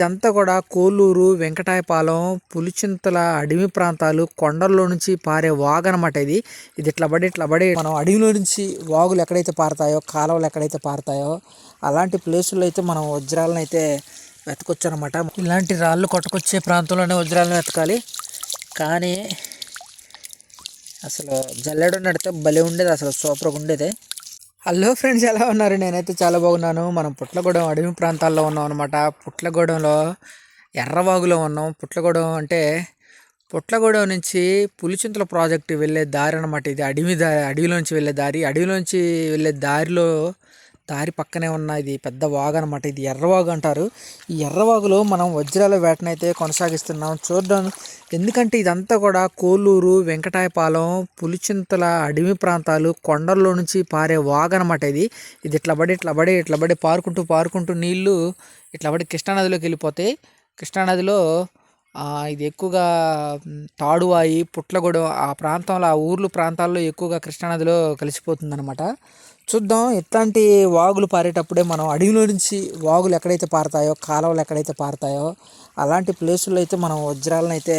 ఇదంతా కూడా కోల్లూరు, వెంకటాయపాలెం, పులిచింతల అడవి ప్రాంతాలు, కొండల్లో నుంచి పారే వాగు అనమాట ఇది. ఇది ఇట్లా పడి మనం అడవిలో నుంచి వాగులు ఎక్కడైతే పారుతాయో, కాలువలు ఎక్కడైతే పారుతాయో అలాంటి ప్లేసుల్లో అయితే మనం వజ్రాలను అయితే వెతకొచ్చు అనమాట. ఇలాంటి రాళ్ళు కొట్టుకొచ్చే ప్రాంతంలోనే వజ్రాలను వెతకాలి. కానీ అసలు జల్లెడ నడితే భలే ఉండేది, అసలు సూపర్గా ఉండేది. హలో ఫ్రెండ్స్, ఎలా ఉన్నారు? నేనైతే చాలా బాగున్నాను. మనం పుట్లగూడెం అడవి ప్రాంతాల్లో ఉన్నాం అనమాట. పుట్లగూడెంలో ఎర్రవాగులో ఉన్నాం. పుట్లగూడెం అంటే పుట్లగూడెం నుంచి పులిచింతల ప్రాజెక్టు వెళ్ళే దారి అనమాట. ఇది అడవిలోంచి వెళ్ళే దారి. అడవిలోంచి వెళ్ళే దారి పక్కనే ఉన్న ఇది పెద్ద వాగు అనమాట. ఇది ఎర్రవాగు అంటారు. ఈ ఎర్రవాగులో మనం వజ్రాల వేటనైతే కొనసాగిస్తున్నాం. చూద్దాం, ఎందుకంటే ఇదంతా కూడా కోల్లూరు, వెంకటాయపాలెం, పులిచింతల అడవి ప్రాంతాలు, కొండల్లో నుంచి పారే వాగు అనమాట. ఇది ఇట్లా పడి పారుకుంటూ నీళ్లు ఇట్లా పడి కృష్ణానదిలోకి వెళ్ళిపోతాయి. కృష్ణానదిలో ఇది ఎక్కువగా తాడువాయి, పుట్లగూడెం ఆ ప్రాంతంలో, ఆ ఊర్లు ప్రాంతాల్లో ఎక్కువగా కృష్ణానదిలో కలిసిపోతుంది అనమాట. చూద్దాం, ఇట్లాంటి వాగులు పారేటప్పుడే మనం అడవిలో నుంచి వాగులు ఎక్కడైతే పారుతాయో, కాలువలు ఎక్కడైతే పారుతాయో అలాంటి ప్లేసుల్లో అయితే మనం వజ్రాలను అయితే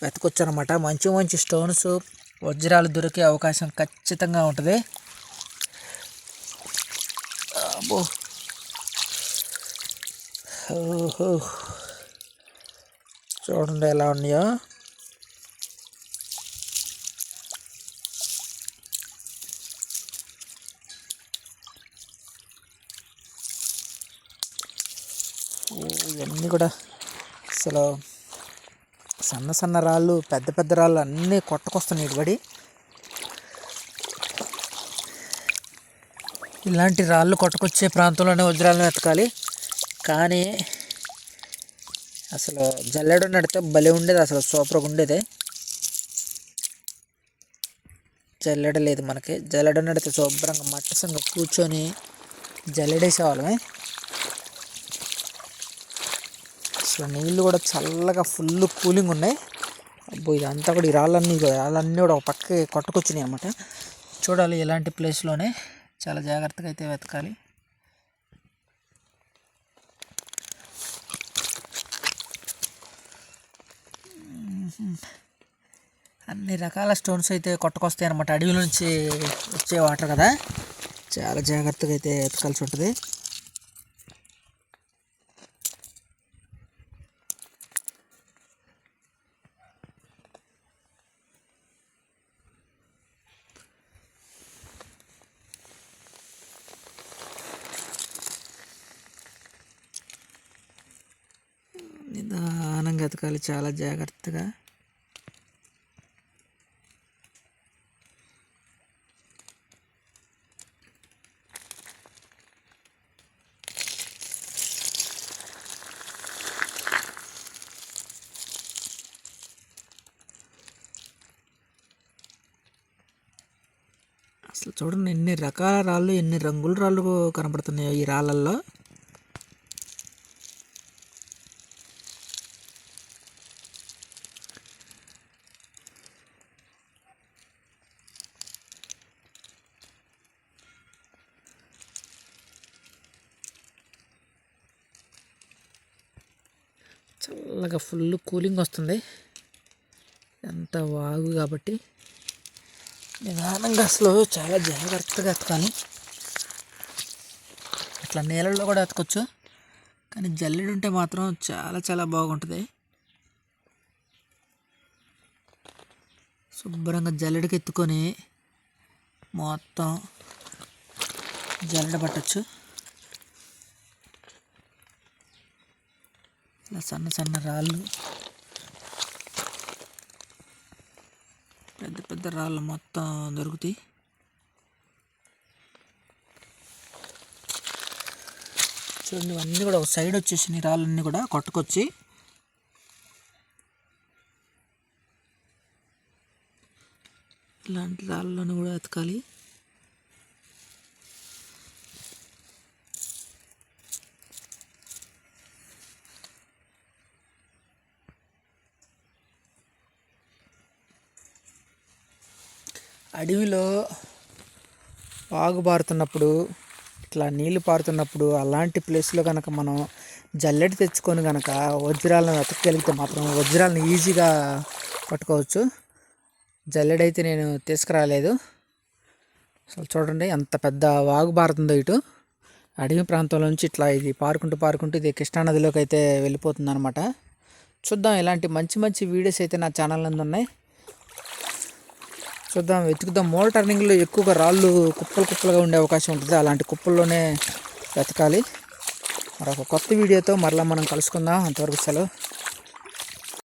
వెతకొచ్చు అనమాట. మంచి మంచి స్టోన్స్, వజ్రాలు దొరికే అవకాశం ఖచ్చితంగా ఉంటుంది. అబ్బో, ఓహో, చూడండి ఎలా ఉన్నాయో. ఇవన్నీ కూడా అసలు సన్న సన్న రాళ్ళు, పెద్ద పెద్ద రాళ్ళు అన్నీ కొట్టకొస్తున్నాయి ఇటుబడి. ఇలాంటి రాళ్ళు కొట్టుకొచ్చే ప్రాంతంలోనే వజ్రాలను వెతకాలి. కానీ అసలు జల్లెడ నడితే భలే ఉండేది, అసలు సూపర్గా ఉండేది. జల్లెడ లేదు మనకి. జల్లెడ నడితే శుభ్రంగా మట్టసంగా కూర్చొని జల్లెడేసేవాళ్ళమే. అసలు నీళ్ళు కూడా చల్లగా ఫుల్ కూలింగ్ ఉన్నాయి. అబ్బో, ఇదంతా కూడా ఈ రాళ్ళన్నీ కూడా ఒక పక్కకి కొట్టుకొచ్చినాయి అనమాట. చూడాలి, ఇలాంటి ప్లేస్లోనే చాలా జాగ్రత్తగా అయితే వెతకాలి. అన్ని రకాల స్టోన్స్ అయితే కొట్టుకొస్తాయి అనమాట. అడవి నుంచి వచ్చే వాటర్ కదా, చాలా జాగ్రత్తగా అయితే వెతకాల్సి ఉంటుంది. నిదానంగా వెతకాలి, చాలా జాగ్రత్తగా. అసలు చూడండి, ఎన్ని రకాల రాళ్ళు, ఎన్ని రంగుల రాళ్ళు కనబడుతున్నాయో ఈ రాళ్ళల్లో. చల్లగా ఫుల్ కూలింగ్ వస్తుంది, ఎంత వాగు కాబట్టి నిదానంగా అసలు చాలా జాగ్రత్తగా ఎతకాలి. ఇట్లా నీళ్ళల్లో కూడా ఎతకొచ్చు, కానీ జల్లెడు ఉంటే మాత్రం చాలా చాలా బాగుంటుంది. శుభ్రంగా జల్లెడకి ఎత్తుకొని మొత్తం జల్లెడ పట్టచ్చు. ఇలా సన్న సన్న రాళ్ళు, పెద్ద పెద్ద రాళ్ళు మొత్తం దొరుకుతాయి. చూడండి, ఇవన్నీ కూడా ఒక సైడ్ వచ్చేసినాయి రాళ్ళన్నీ కూడా కొట్టుకొచ్చి. ఇలాంటి రాళ్ళను కూడా ఎతకాలి. అడవిలో వాగు పారుతున్నప్పుడు, ఇట్లా నీళ్ళు పారుతున్నప్పుడు అలాంటి ప్లేస్లో కనుక మనం జల్లెడ తెచ్చుకొని కనుక వజ్రాలను వెతకగలిగితే మాత్రం వజ్రాలను ఈజీగా పట్టుకోవచ్చు. జల్లెడైతే నేను తీసుకురాలేదు. అసలు చూడండి ఎంత పెద్ద వాగు పారుతుందో ఇటు అడవి ప్రాంతంలో నుంచి ఇట్లా ఇది పారుకుంటూ ఇది కృష్ణానదిలోకి అయితే వెళ్ళిపోతుంది అనమాట. చూద్దాం, ఇలాంటి మంచి మంచి వీడియోస్ అయితే నా ఛానల్ నందు ఉన్నాయి. చూద్దాం, వెతుకుదాం. మోల్ టర్నింగ్లో ఎక్కువగా రాళ్ళు కుప్పలుగా ఉండే అవకాశం ఉంటుంది. అలాంటి కుప్పల్లోనే వెతకాలి. మరొక కొత్త వీడియోతో మరలా మనం కలుసుకుందాం. అంతవరకు సెలవు.